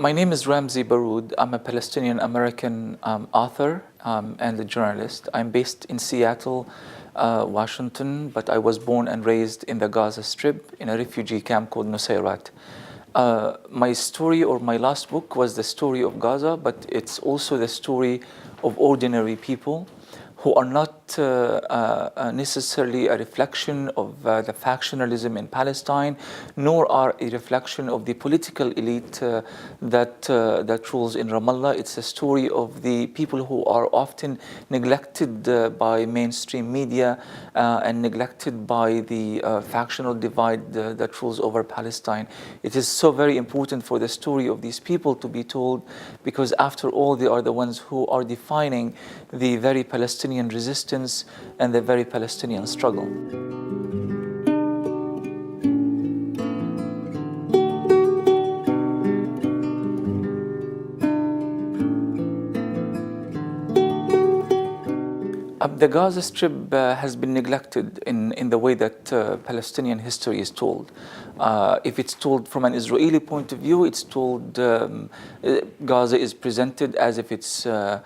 My name is Ramzy Baroud. I'm a Palestinian-American author and a journalist. I'm based in Seattle, Washington, but I was born and raised in the Gaza Strip in a refugee camp called Nusayrat. My story, or my last book, was the story of Gaza, but it's also the story of ordinary people who are not necessarily a reflection of the factionalism in Palestine, nor are a reflection of the political elite that rules in Ramallah. It's a story of the people who are often neglected by mainstream media and neglected by the factional divide that rules over Palestine. It is so very important for the story of these people to be told, because after all, they are the ones who are defining the very Palestinian resistance and the very Palestinian struggle. The Gaza Strip has been neglected in the way that Palestinian history is told. If it's told from an Israeli point of view, it's told Gaza is presented as if it's a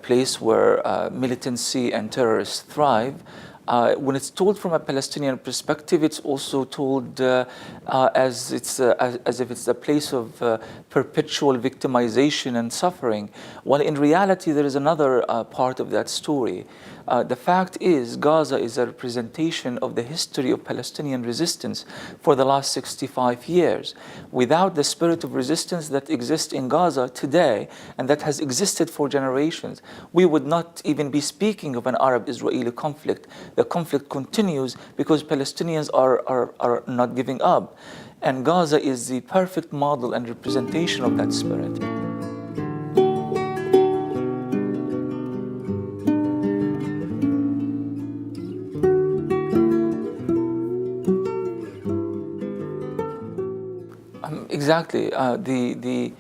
place where militancy and terrorists thrive. When it's told from a Palestinian perspective, it's also told as if it's a place of perpetual victimization and suffering. While in reality, there is another part of that story. The fact is, Gaza is a representation of the history of Palestinian resistance for the last 65 years. Without the spirit of resistance that exists in Gaza today, and that has existed for generations, we would not even be speaking of an Arab-Israeli conflict. The conflict continues because Palestinians are not giving up. And Gaza is the perfect model and representation of that spirit. Exactly. The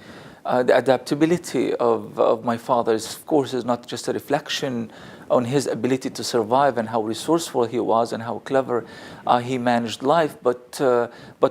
adaptability of my father, of course, is not just a reflection on his ability to survive and how resourceful he was and how clever he managed life, but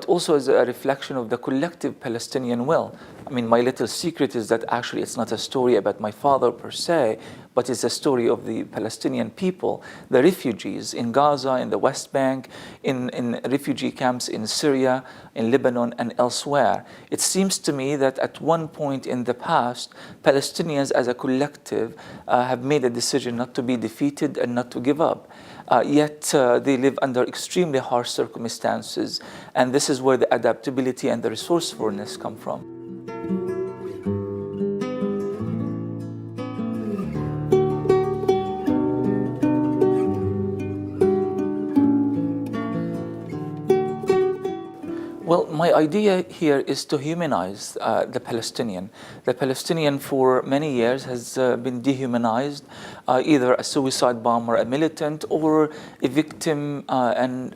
also as a reflection of the collective Palestinian will. I mean, my little secret is that actually it's not a story about my father per se, but it's a story of the Palestinian people, the refugees in Gaza, in the West Bank, in refugee camps in Syria, in Lebanon, and elsewhere. It seems to me that at one point in the past, Palestinians as a collective have made a decision not to be defeated and not to give up. Yet they live under extremely harsh circumstances, and this is where the adaptability and the resourcefulness come from. Well, my idea here is to humanize the Palestinian. The Palestinian for many years has been dehumanized, either a suicide bomber, a militant, or a victim, and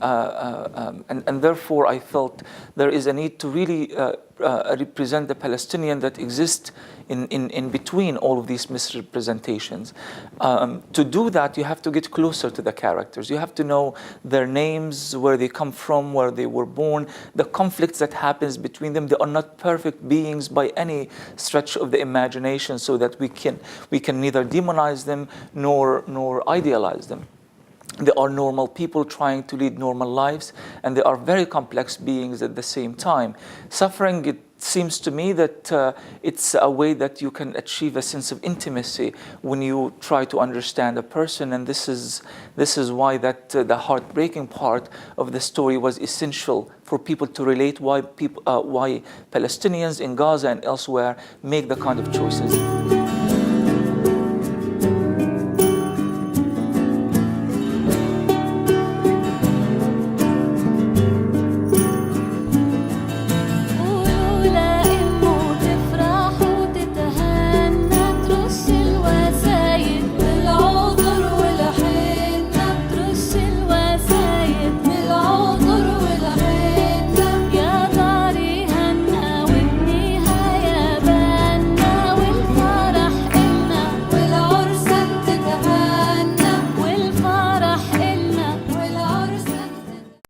therefore I felt there is a need to really represent the Palestinian that exists in between all of these misrepresentations. To do that, you have to get closer to the characters. You have to know their names, where they come from, where they were born, the conflicts that happens between them. They are not perfect beings by any stretch of the imagination, so that we can neither demonize them nor idealize them. They are normal people trying to lead normal lives, and they are very complex beings at the same time. Suffering, it seems to me that it's a way that you can achieve a sense of intimacy when you try to understand a person, and this is why that the heartbreaking part of the story was essential for people to relate why Palestinians in Gaza and elsewhere make the kind of choices.